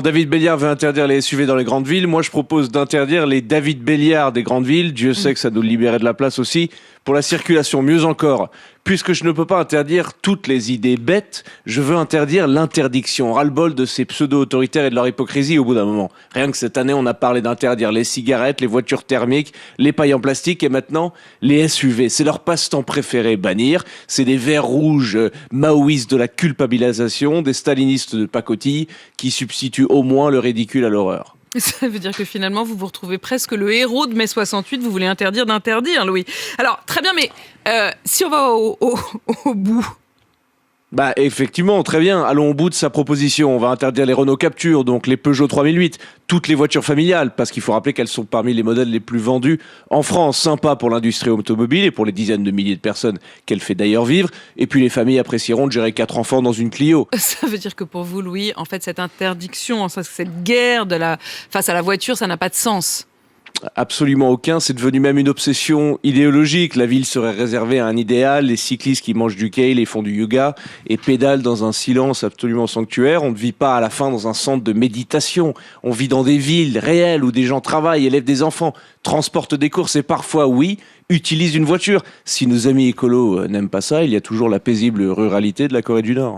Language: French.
David Béliard veut interdire les SUV dans les grandes villes. Moi, je propose d'interdire les David Béliard des grandes villes. Dieu sait que ça nous libérait de la place aussi pour la circulation. Mieux encore, puisque je ne peux pas interdire toutes les idées bêtes, je veux interdire l'interdiction. Ras-le-bol de ces pseudo-autoritaires et de leur hypocrisie au bout d'un moment. Rien que cette année, on a parlé d'interdire les cigarettes, les voitures thermiques, les pailles en plastique et maintenant les SUV. C'est leur passe-temps préféré, bannir. C'est des verres rouges maoïstes de la culpabilisation, des stalinistes de pacotille qui substituent au moins le ridicule à l'horreur. Ça veut dire que finalement, vous vous retrouvez presque le héros de mai 68. Vous voulez interdire d'interdire, Louis. Alors, très bien, mais si on va au bout... Bah effectivement, très bien, allons au bout de sa proposition. On va interdire les Renault Captur, donc les Peugeot 3008, toutes les voitures familiales, parce qu'il faut rappeler qu'elles sont parmi les modèles les plus vendus en France. Sympa pour l'industrie automobile et pour les dizaines de milliers de personnes qu'elle fait d'ailleurs vivre. Et puis les familles apprécieront de gérer 4 enfants dans une Clio. Ça veut dire que pour vous, Louis, en fait, cette interdiction, cette guerre face à la voiture, ça n'a pas de sens. Absolument aucun, c'est devenu même une obsession idéologique. La ville serait réservée à un idéal, les cyclistes qui mangent du kale et font du yoga et pédalent dans un silence absolument sanctuaire. On ne vit pas à la fin dans un centre de méditation, on vit dans des villes réelles où des gens travaillent, élèvent des enfants, transportent des courses et parfois, oui, utilisent une voiture. Si nos amis écolos n'aiment pas ça, il y a toujours la paisible ruralité de la Corée du Nord.